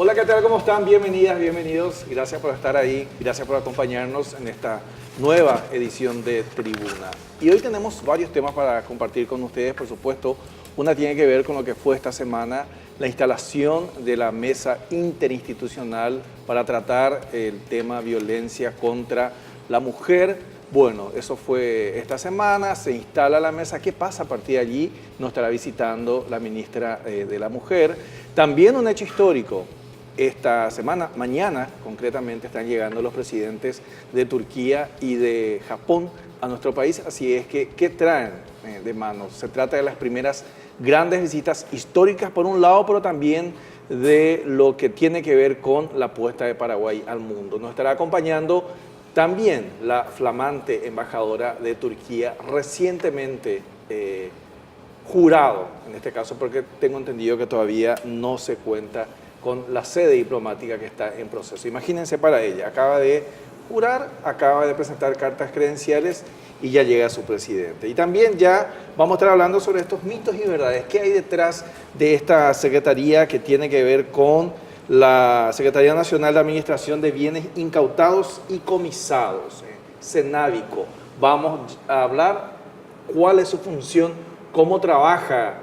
Hola, ¿qué tal? ¿Cómo están? Bienvenidas, bienvenidos. Gracias por estar ahí, gracias por acompañarnos en esta nueva edición de Tribuna. Y hoy tenemos varios temas para compartir con ustedes, por supuesto. Una tiene que ver con lo que fue esta semana la instalación de la mesa interinstitucional para tratar el tema violencia contra la mujer. Bueno, eso fue esta semana, se instala la mesa. ¿Qué pasa a partir de allí? Nos estará visitando la ministra de la Mujer. También un hecho histórico. Esta semana, mañana concretamente, están llegando los presidentes de Turquía y de Japón a nuestro país. Así es que, ¿qué traen de mano? Se trata de las primeras grandes visitas históricas por un lado, pero también de lo que tiene que ver con la apuesta de Paraguay al mundo. Nos estará acompañando también la flamante embajadora de Turquía, recientemente jurado, en este caso, porque tengo entendido que todavía no se cuenta con la sede diplomática que está en proceso. Imagínense para ella, acaba de jurar, acaba de presentar cartas credenciales y ya llega su presidente. Y también ya vamos a estar hablando sobre estos mitos y verdades. ¿Qué hay detrás de esta secretaría que tiene que ver con la Secretaría Nacional de Administración de Bienes Incautados y Comisados, CENAVICO? Vamos a hablar cuál es su función, cómo trabaja,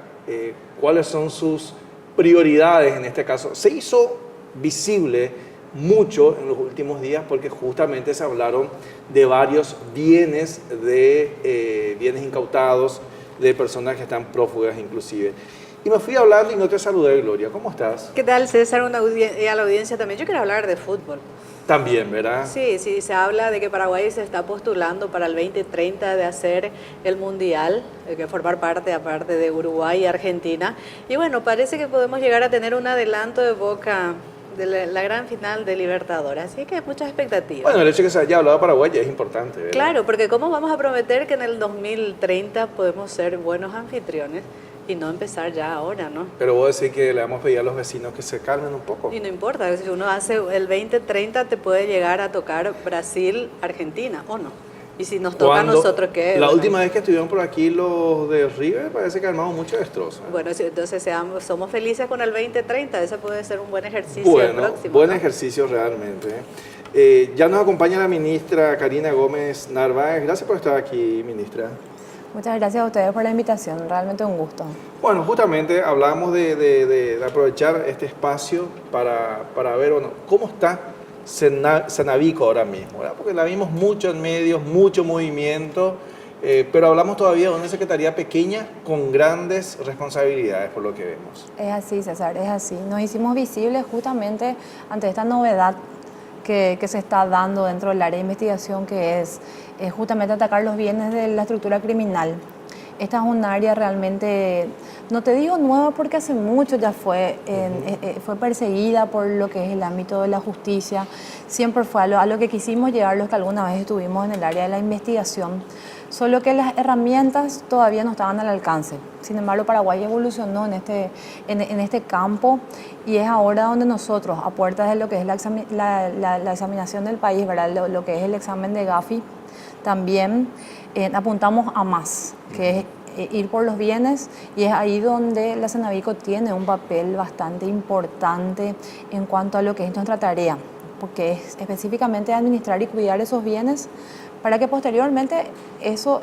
cuáles son sus prioridades en este caso. Se hizo visible mucho en los últimos días porque justamente se hablaron de varios bienes, bienes incautados, de personas que están prófugas inclusive. Y me fui a hablar y no te saludé, Gloria. ¿Cómo estás? ¿Qué tal, César? A la audiencia también. Yo quiero hablar de fútbol. También, ¿verdad? Sí, se habla de que Paraguay se está postulando para el 2030 de hacer el Mundial, que formar parte aparte de Uruguay y Argentina. Y bueno, parece que podemos llegar a tener un adelanto de Boca de la gran final de Libertadores. Así que hay muchas expectativas. Bueno, el hecho de que se haya hablado de Paraguay ya es importante, ¿verdad? Claro, porque ¿cómo vamos a prometer que en el 2030 podemos ser buenos anfitriones? Y no empezar ya ahora, ¿no? Pero vos decís que le vamos a pedir a los vecinos que se calmen un poco. Y no importa, si uno hace el 2030 te puede llegar a tocar Brasil, Argentina, ¿o no? Y si nos toca a nosotros, ¿qué? La última vez que estuvieron por aquí los de River parece que armamos mucho destrozo. Bueno, entonces somos felices con el 2030, ese puede ser un buen ejercicio próximo. Buen ¿no? ejercicio realmente. Ya nos acompaña la ministra Karina Gómez Narváez. Gracias por estar aquí, ministra. Muchas gracias a ustedes por la invitación, realmente un gusto. Bueno, justamente hablábamos de aprovechar este espacio para ver cómo está CENAVICO ahora mismo, ¿verdad? Porque la vimos mucho en medios, mucho movimiento, pero hablamos todavía de una secretaría pequeña con grandes responsabilidades por lo que vemos. Es así, César, es así. Nos hicimos visibles justamente ante esta novedad que se está dando dentro del área de investigación, que es justamente atacar los bienes de la estructura criminal. Esta es un área realmente, no te digo nueva porque hace mucho ya fue perseguida por lo que es el ámbito de la justicia. Siempre fue a lo que quisimos llegar los que alguna vez estuvimos en el área de la investigación. Solo que las herramientas todavía no estaban al alcance. Sin embargo, Paraguay evolucionó en este campo y es ahora donde nosotros, a puertas de lo que es la examinación del país, ¿verdad? Lo que es el examen de GAFI, también apuntamos a más, que es ir por los bienes, y es ahí donde la CENAVICO tiene un papel bastante importante en cuanto a lo que es nuestra tarea, porque es específicamente administrar y cuidar esos bienes para que posteriormente eso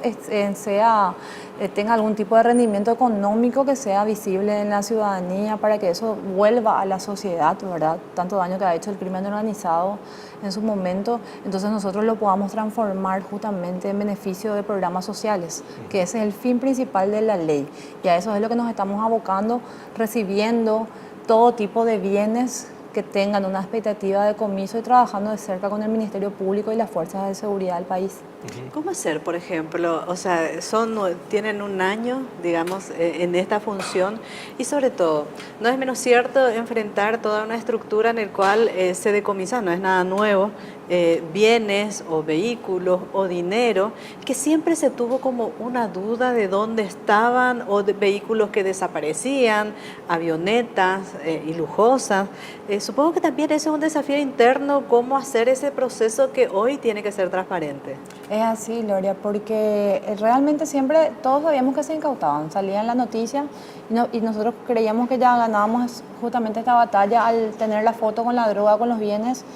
tenga algún tipo de rendimiento económico que sea visible en la ciudadanía, para que eso vuelva a la sociedad, ¿verdad? Tanto daño que ha hecho el crimen organizado en su momento, entonces nosotros lo podamos transformar justamente en beneficio de programas sociales, que ese es el fin principal de la ley, y a eso es lo que nos estamos abocando, recibiendo todo tipo de bienes que tengan una expectativa de decomiso y trabajando de cerca con el Ministerio Público y las fuerzas de seguridad del país. ¿Cómo hacer, por ejemplo? O sea, tienen un año, digamos, en esta función, y sobre todo, no es menos cierto enfrentar toda una estructura en la cual se decomisa, no es nada nuevo, bienes o vehículos o dinero, que siempre se tuvo como una duda de dónde estaban, o de vehículos que desaparecían, avionetas y lujosas, supongo que también eso es un desafío interno, cómo hacer ese proceso que hoy tiene que ser transparente. Es así, Gloria, porque realmente siempre todos sabíamos que se incautaban, salía en la noticia y nosotros creíamos que ya ganábamos justamente esta batalla al tener la foto con la droga, con los bienes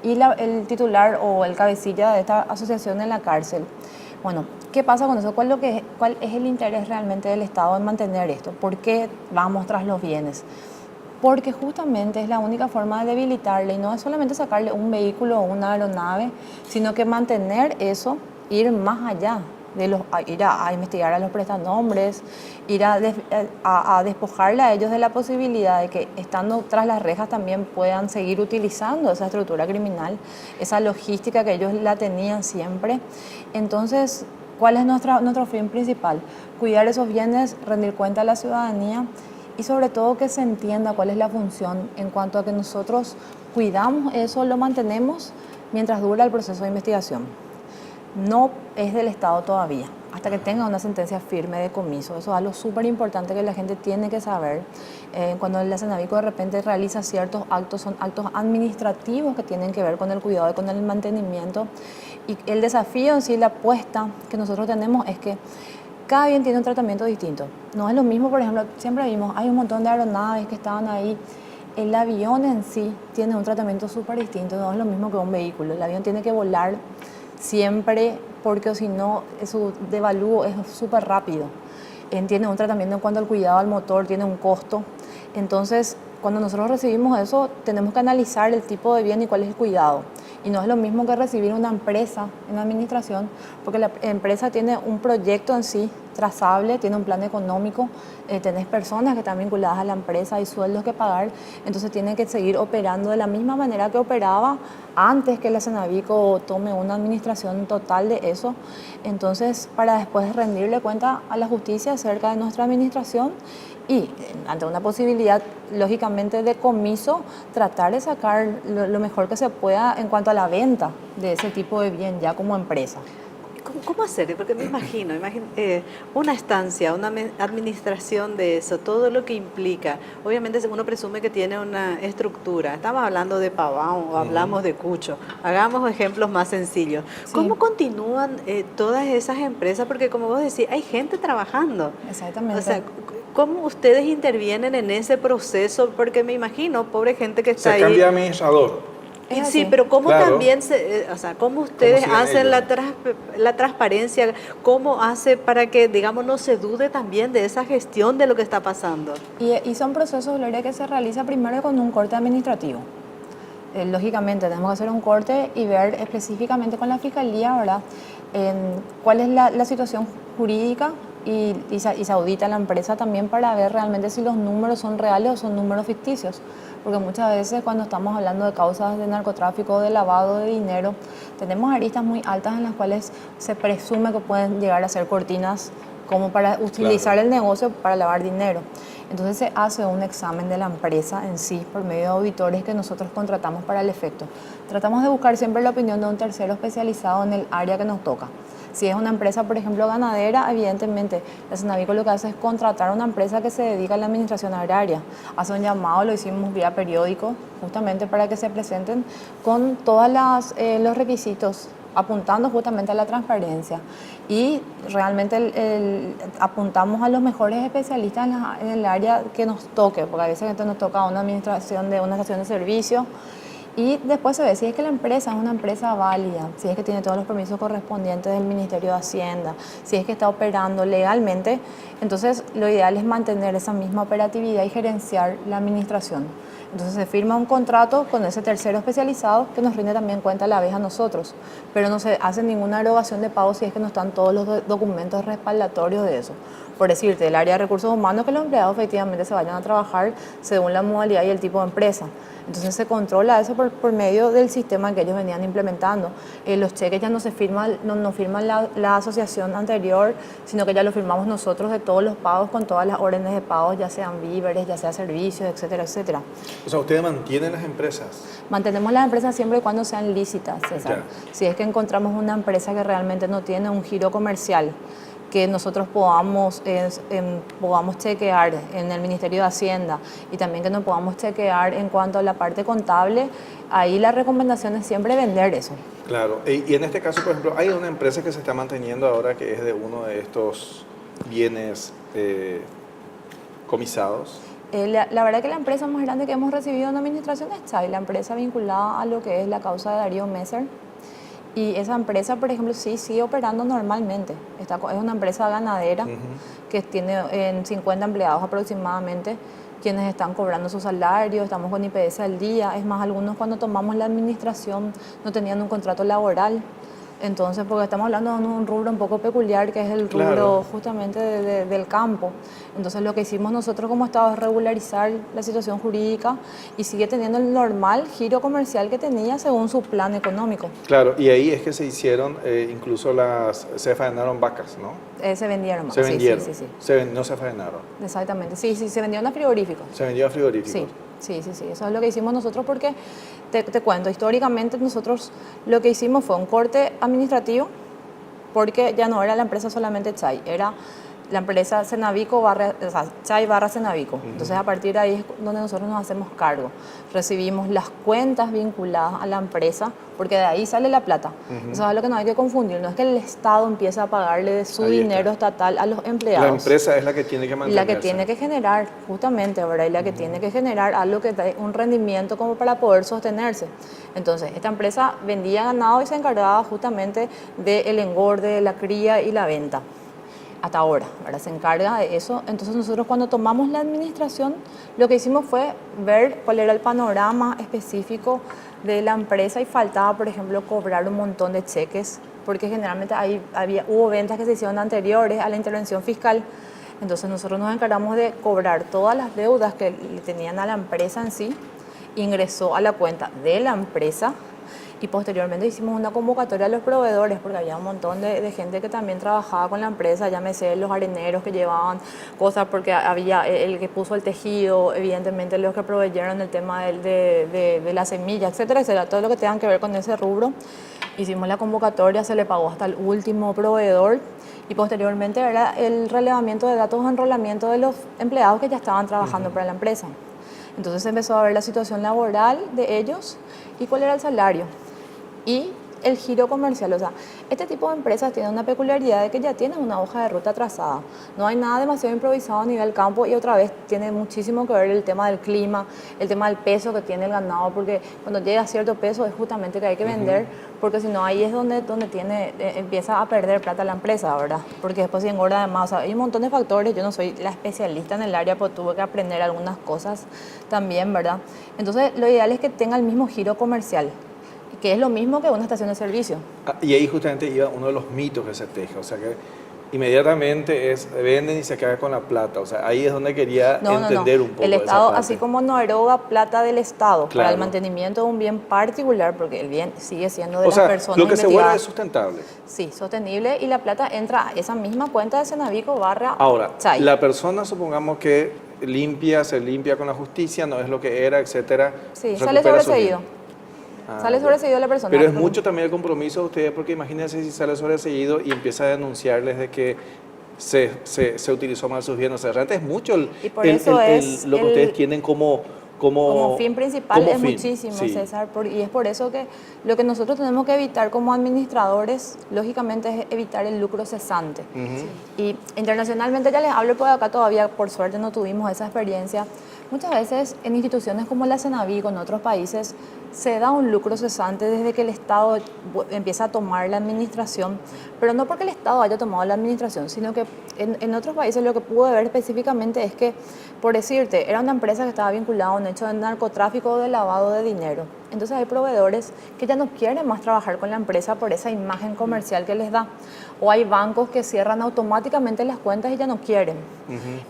y el titular o el cabecilla de esta asociación en la cárcel. Bueno, ¿qué pasa con eso? ¿Cuál es el interés realmente del Estado en mantener esto? ¿Por qué vamos tras los bienes? Porque justamente es la única forma de debilitarle y no es solamente sacarle un vehículo o una aeronave, sino que mantener eso, ir más allá, ir a investigar a los prestanombres, ir a despojarle a ellos de la posibilidad de que estando tras las rejas también puedan seguir utilizando esa estructura criminal, esa logística que ellos la tenían siempre. Entonces, ¿cuál es nuestro fin principal? Cuidar esos bienes, rendir cuenta a la ciudadanía y sobre todo que se entienda cuál es la función en cuanto a que nosotros cuidamos eso, lo mantenemos mientras dura el proceso de investigación. No es del Estado todavía, hasta que tenga una sentencia firme de comiso. Eso es algo súper importante que la gente tiene que saber. Cuando la Cenavico de repente realiza ciertos actos, son actos administrativos que tienen que ver con el cuidado y con el mantenimiento. Y el desafío en sí, la apuesta que nosotros tenemos es que cada bien tiene un tratamiento distinto. No es lo mismo, por ejemplo, siempre vimos, hay un montón de aeronaves que estaban ahí. El avión en sí tiene un tratamiento súper distinto, no es lo mismo que un vehículo. El avión tiene que volar siempre porque si no, su devalúo es súper rápido. Tiene un tratamiento en cuanto al cuidado al motor, tiene un costo. Entonces, cuando nosotros recibimos eso, tenemos que analizar el tipo de bien y cuál es el cuidado. Y no es lo mismo que recibir una empresa en la administración, porque la empresa tiene un proyecto en sí trazable, tiene un plan económico, tenés personas que están vinculadas a la empresa, hay sueldos que pagar, entonces tiene que seguir operando de la misma manera que operaba antes que la Cenavico tome una administración total de eso. Entonces, para después rendirle cuenta a la justicia acerca de nuestra administración y ante una posibilidad, lógicamente, de comiso, tratar de sacar lo mejor que se pueda en cuanto a la venta de ese tipo de bien ya como empresa. ¿Cómo hacer? Porque me imagino una estancia, una administración de eso, todo lo que implica. Obviamente uno presume que tiene una estructura. Estamos hablando de Pavón o hablamos de Cucho. Hagamos ejemplos más sencillos. Sí. ¿Cómo continúan todas esas empresas? Porque como vos decís, hay gente trabajando. Exactamente. O sea, ¿cómo ustedes intervienen en ese proceso? Porque me imagino, pobre gente que está ahí. Se cambia administrador. Sí, pero ¿cómo claro. También, cómo ustedes hacen la transparencia? ¿Cómo hace para que, digamos, no se dude también de esa gestión de lo que está pasando? Y son procesos, Gloria, que se realiza primero con un corte administrativo. Lógicamente, tenemos que hacer un corte y ver específicamente con la Fiscalía, ¿verdad? Cuál es la situación jurídica y se audita la empresa también para ver realmente si los números son reales o son números ficticios. Porque muchas veces cuando estamos hablando de causas de narcotráfico, de lavado de dinero, tenemos aristas muy altas en las cuales se presume que pueden llegar a ser cortinas como para utilizar el negocio para lavar dinero. Entonces se hace un examen de la empresa en sí por medio de auditores que nosotros contratamos para el efecto. Tratamos de buscar siempre la opinión de un tercero especializado en el área que nos toca. Si es una empresa, por ejemplo, ganadera, evidentemente la Cenavico lo que hace es contratar a una empresa que se dedica a la administración agraria. Hace un llamado, lo hicimos vía periódico, justamente para que se presenten con todos los requisitos, apuntando justamente a la transparencia. Y realmente apuntamos a los mejores especialistas en el área que nos toque, porque a veces nos toca una administración de una estación de servicio. Y después se ve si es que la empresa es una empresa válida, si es que tiene todos los permisos correspondientes del Ministerio de Hacienda, si es que está operando legalmente. Entonces, lo ideal es mantener esa misma operatividad y gerenciar la administración. Entonces, se firma un contrato con ese tercero especializado que nos rinde también cuenta a la vez a nosotros, pero no se hace ninguna erogación de pago si es que no están todos los documentos respaldatorios de eso. Por decirte, el área de recursos humanos, que los empleados efectivamente se vayan a trabajar según la modalidad y el tipo de empresa. Entonces se controla eso por medio del sistema que ellos venían implementando. Los cheques ya no se firman, no firman la asociación anterior, sino que ya lo firmamos nosotros de todos los pagos con todas las órdenes de pagos, ya sean víveres, ya sea servicios, etcétera, etcétera. O sea, ¿ustedes mantienen las empresas? Mantenemos las empresas siempre y cuando sean lícitas, César. Si es que encontramos una empresa que realmente no tiene un giro comercial, que nosotros podamos chequear en el Ministerio de Hacienda y también que nos podamos chequear en cuanto a la parte contable, ahí la recomendación es siempre vender eso. Claro, y en este caso, por ejemplo, hay una empresa que se está manteniendo ahora que es de uno de estos bienes comisados. La verdad que la empresa más grande que hemos recibido en administración es Chay, la empresa vinculada a lo que es la causa de Darío Messer. Y esa empresa, por ejemplo, sí sigue operando normalmente. Es una empresa ganadera que tiene 50 empleados aproximadamente, quienes están cobrando su salario, estamos con IPS al día. Es más, algunos cuando tomamos la administración no tenían un contrato laboral. Entonces, porque estamos hablando de un rubro un poco peculiar, que es el rubro Claro. justamente del campo. Entonces, lo que hicimos nosotros como Estado es regularizar la situación jurídica y sigue teniendo el normal giro comercial que tenía según su plan económico. Claro, y ahí es que se hicieron, incluso se faenaron vacas, ¿no? Se vendieron más. Se vendieron. Sí, sí, sí. No se faenaron. Exactamente. Sí, sí, se vendieron a frigoríficos. Se vendió a frigoríficos. Sí, sí, sí, sí. Eso es lo que hicimos nosotros porque, te cuento, históricamente nosotros lo que hicimos fue un corte administrativo porque ya no era la empresa solamente Chay, era la empresa Cenavico Chay barra Cenavico. Entonces a partir de ahí es donde nosotros nos hacemos cargo. Recibimos las cuentas vinculadas a la empresa porque de ahí sale la plata. Eso es lo que no hay que confundir. No es que el Estado empieza a pagarle de su Ahí dinero está. estatal a los empleados. La empresa es la que tiene que mantenerse. La que tiene que generar, justamente, ¿verdad? Y la que tiene que generar algo que dé un rendimiento como para poder sostenerse. Entonces, esta empresa vendía ganado y se encargaba justamente del engorde, la cría y la venta. Hasta ahora, ¿verdad? Se encarga de eso. Entonces, nosotros cuando tomamos la administración, lo que hicimos fue ver cuál era el panorama específico de la empresa y faltaba, por ejemplo, cobrar un montón de cheques, porque generalmente hubo ventas que se hicieron anteriores a la intervención fiscal. Entonces nosotros nos encargamos de cobrar todas las deudas que le tenían a la empresa en sí, ingresó a la cuenta de la empresa y posteriormente hicimos una convocatoria a los proveedores porque había un montón de gente que también trabajaba con la empresa, llámese los areneros que llevaban cosas porque había el que puso el tejido, evidentemente los que proveyeron el tema de la semilla, etcétera, etcétera, todo lo que tenga que ver con ese rubro. Hicimos la convocatoria, se le pagó hasta el último proveedor y posteriormente era el relevamiento de datos o enrolamiento de los empleados que ya estaban trabajando para la empresa. Entonces se empezó a ver la situación laboral de ellos y cuál era el salario y el giro comercial. O sea, este tipo de empresas tienen una peculiaridad de que ya tienen una hoja de ruta trazada. No hay nada demasiado improvisado a nivel campo y otra vez tiene muchísimo que ver el tema del clima, el tema del peso que tiene el ganado, porque cuando llega a cierto peso es justamente que hay que vender, porque si no ahí es donde empieza a perder plata la empresa, ¿verdad? Porque después se engorda además. O sea, hay un montón de factores, yo no soy la especialista en el área, pero tuve que aprender algunas cosas también, ¿verdad? Entonces lo ideal es que tenga el mismo giro comercial, que es lo mismo que una estación de servicio. Y ahí justamente iba uno de los mitos que se teje, o sea que inmediatamente venden y se queda con la plata, o sea, ahí es donde quería entender un poco el esa Estado, parte. así como no eroga plata del Estado para Claro. el mantenimiento de un bien particular, porque el bien sigue siendo de O sea, las personas lo que se vuelve investigadas. es sustentable. Sí, sostenible, y la plata entra a esa misma cuenta de Cenavico barra Ahora, Chay. la persona, supongamos que se limpia con la justicia, no es lo que era, etcétera. Sí, recupera sale su sobreseído. bien. Sale Ya. sobreseído la persona. Pero es mucho también el compromiso de ustedes, porque imagínense si sale sobreseído y empieza a denunciarles de que se utilizó mal sus bienes. O sea, realmente es mucho Y por eso es lo que ustedes tienen como fin principal como es fin, muchísimo, sí. César, y es por eso que lo que nosotros tenemos que evitar como administradores, lógicamente, es evitar el lucro cesante. Y internacionalmente ya les hablo, pues acá todavía por suerte no tuvimos esa experiencia. Muchas veces en instituciones como la Cenavico, en otros países, se da un lucro cesante desde que el Estado empieza a tomar la administración, pero no porque el Estado haya tomado la administración, sino que en otros países lo que pude ver específicamente es que, por decirte, era una empresa que estaba vinculada a un hecho de narcotráfico o de lavado de dinero. Entonces hay proveedores que ya no quieren más trabajar con la empresa por esa imagen comercial que les da. O hay bancos que cierran automáticamente las cuentas y ya no quieren.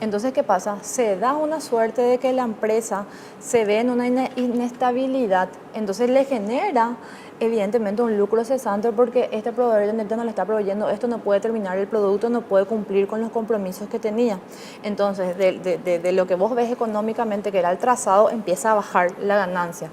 Entonces, ¿qué pasa? Se da una suerte de que la empresa se ve en una inestabilidad. Entonces le genera evidentemente un lucro cesante porque este proveedor ya no le está proveyendo esto, no puede terminar el producto, no puede cumplir con los compromisos que tenía. Entonces, de lo que vos ves económicamente, que era el trazado, empieza a bajar la ganancia.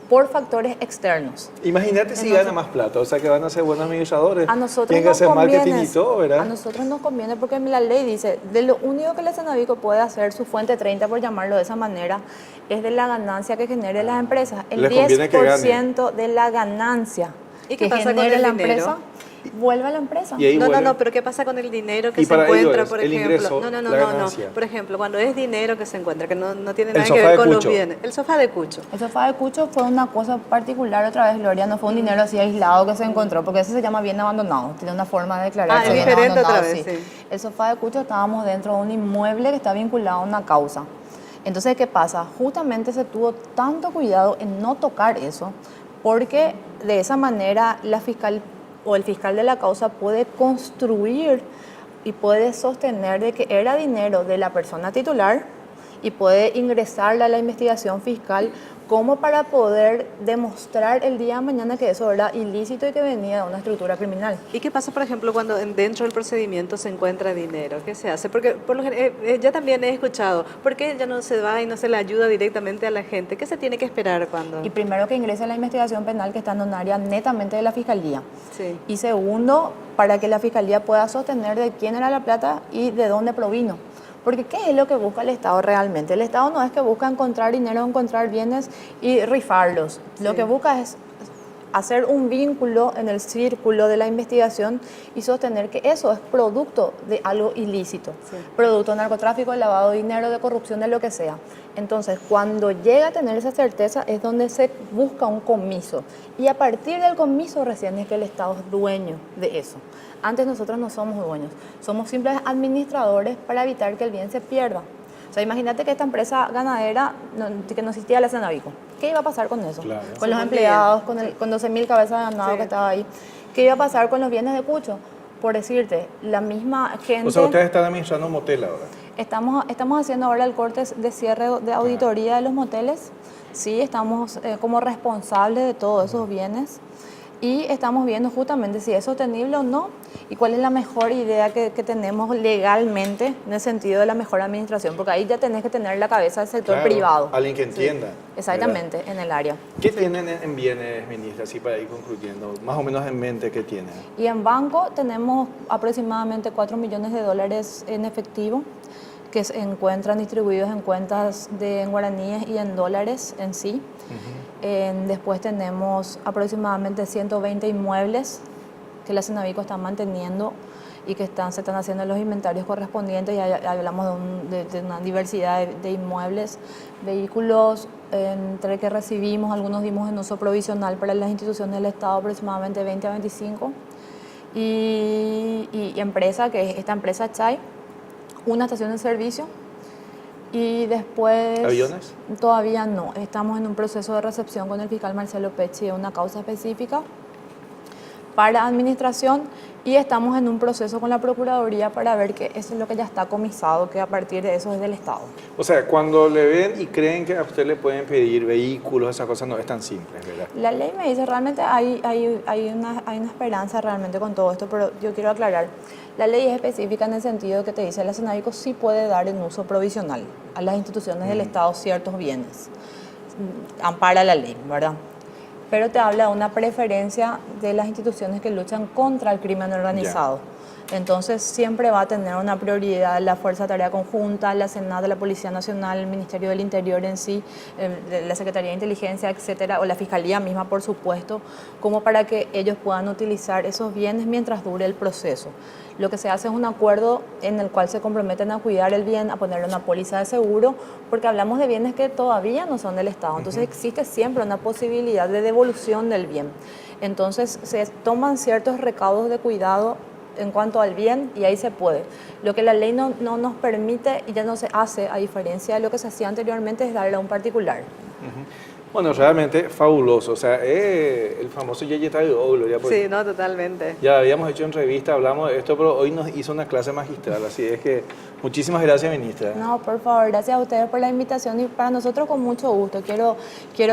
por factores externos. Imagínate si gana más plata, o sea que van a ser buenos administradores. A nosotros tienen que nos hacer conviene, marketing y todo, ¿verdad? a nosotros nos conviene porque la ley dice, de lo único que el Cenavico puede hacer, su fuente 30, por llamarlo de esa manera, es de la ganancia que genere las empresas. El Les conviene que 10% de la ganancia ¿Y qué que pasa con genere el la dinero? empresa, vuelve a la empresa. Y ahí No, vuelve. pero ¿qué pasa con el dinero que Y se para ello encuentra, es por el ejemplo? ingreso, No, la ganancia. Por ejemplo, cuando es dinero que se encuentra, que no tiene El nada que sofá ver de con los Cucho. bienes. El sofá de Cucho. El sofá de Cucho fue una cosa particular otra vez, Gloria, no fue un dinero así aislado que se encontró, porque eso se llama bien abandonado, tiene una forma de declarar. Ah, que es bien diferente abandonado, otra vez, sí. El sofá de Cucho estábamos dentro de un inmueble que está vinculado a una causa. Entonces, ¿qué pasa? Justamente se tuvo tanto cuidado en no tocar eso, porque de esa manera la fiscal o el fiscal de la causa puede construir y puede sostener de que era dinero de la persona titular y puede ingresarla a la investigación fiscal como para poder demostrar el día de mañana que eso era ilícito y que venía de una estructura criminal. ¿Y qué pasa, por ejemplo, cuando dentro del procedimiento se encuentra dinero? ¿Qué se hace? Porque ya también he escuchado, ¿por qué ya no se va y no se le ayuda directamente a la gente? ¿Qué se tiene que esperar cuando...? Y primero que ingrese a la investigación penal que está en un área netamente de la fiscalía. Sí. Y segundo, para que la fiscalía pueda sostener de quién era la plata y de dónde provino. Porque ¿qué es lo que busca el Estado realmente? El Estado no es que busca encontrar dinero, encontrar bienes y rifarlos. Lo Sí. que busca es hacer un vínculo en el círculo de la investigación y sostener que eso es producto de algo ilícito, Sí. producto de narcotráfico, de lavado de dinero, de corrupción, de lo que sea. Entonces, cuando llega a tener esa certeza es donde se busca un comiso y a partir del comiso recién es que el Estado es dueño de eso. Antes nosotros no somos dueños, somos simples administradores para evitar que el bien se pierda. O sea, imagínate que esta empresa ganadera, que no existía la Cenavico. ¿Qué iba a pasar con eso? Claro. Con los Se empleados, con 12.000 cabezas de ganado Sí. que estaba ahí. ¿Qué iba a pasar con los bienes de Cucho? Por decirte, la misma gente... O sea, ustedes están administrando un motel ahora. Estamos haciendo ahora el corte de cierre de auditoría de los moteles. Sí, estamos como responsables de todos esos bienes y estamos viendo justamente si es sostenible o no y cuál es la mejor idea que tenemos legalmente en el sentido de la mejor administración, porque ahí ya tenés que tener la cabeza del sector Claro, privado. alguien que entienda. Exactamente, en el área. ¿Verdad? ¿Qué tienen en bienes, ministra, así para ir concluyendo? Más o menos en mente, ¿qué tienen? Y en banco tenemos aproximadamente 4 millones de dólares en efectivo que se encuentran distribuidos en cuentas en guaraníes y en dólares en sí. Después tenemos aproximadamente 120 inmuebles que la Cenavico está manteniendo y que se están haciendo los inventarios correspondientes y hablamos de una diversidad de inmuebles, vehículos, entre que recibimos, algunos dimos en uso provisional para las instituciones del Estado aproximadamente 20 a 25 y empresa, que es esta empresa Chay, una estación de servicio y después... ¿Aviones? Todavía no, estamos en un proceso de recepción con el fiscal Marcelo Pecci de una causa específica para administración y estamos en un proceso con la Procuraduría para ver que eso es lo que ya está comisado, que a partir de eso es del Estado. O sea, cuando le ven y creen que a usted le pueden pedir vehículos, esas cosas no es tan simples, ¿verdad? La ley me dice, realmente hay una esperanza realmente con todo esto, pero yo quiero aclarar, la ley es específica en el sentido que te dice la Cenavico sí puede dar en uso provisional a las instituciones del Estado ciertos bienes, ampara la ley, ¿verdad? Pero te habla de una preferencia de las instituciones que luchan contra el crimen organizado. Entonces siempre va a tener una prioridad la Fuerza de Tarea Conjunta, la Senada, la Policía Nacional, el Ministerio del Interior en sí, la Secretaría de Inteligencia, etcétera, o la Fiscalía misma, por supuesto, como para que ellos puedan utilizar esos bienes mientras dure el proceso. Lo que se hace es un acuerdo en el cual se comprometen a cuidar el bien, a ponerle una póliza de seguro, porque hablamos de bienes que todavía no son del Estado. Entonces existe siempre una posibilidad de devolución del bien. Entonces se toman ciertos recaudos de cuidado en cuanto al bien y ahí se puede. Lo que la ley no nos permite y ya no se hace, a diferencia de lo que se hacía anteriormente, es darle a un particular. Bueno, realmente fabuloso. O sea, el famoso Yeye Tayo, Gloria. Sí, no, totalmente. Ya habíamos hecho entrevista, hablamos de esto, pero hoy nos hizo una clase magistral. Así es que muchísimas gracias, ministra. No, por favor, gracias a ustedes por la invitación y para nosotros con mucho gusto. Quiero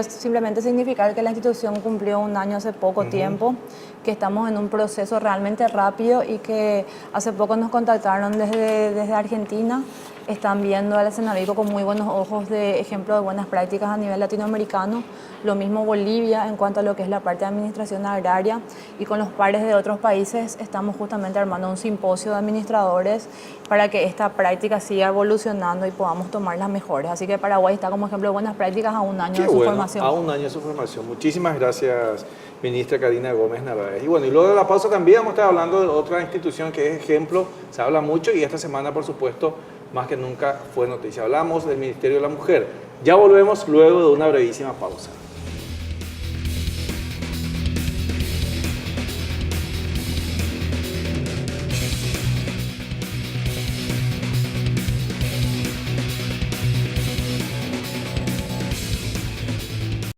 simplemente significar que la institución cumplió un año hace poco tiempo, que estamos en un proceso realmente rápido y que hace poco nos contactaron desde Argentina están viendo al Senavico con muy buenos ojos de ejemplo de buenas prácticas a nivel latinoamericano. Lo mismo Bolivia en cuanto a lo que es la parte de administración agraria, y con los pares de otros países estamos justamente armando un simposio de administradores para que esta práctica siga evolucionando y podamos tomar las mejores. Así que Paraguay está como ejemplo de buenas prácticas a un año Qué de su bueno, formación. a un año de su formación. Muchísimas gracias, ministra Karina Gómez Narváez. Y bueno, y luego de la pausa también vamos a estar hablando de otra institución que es ejemplo, se habla mucho y esta semana, por supuesto, más que nunca fue noticia. Hablamos del Ministerio de la Mujer. Ya volvemos luego de una brevísima pausa.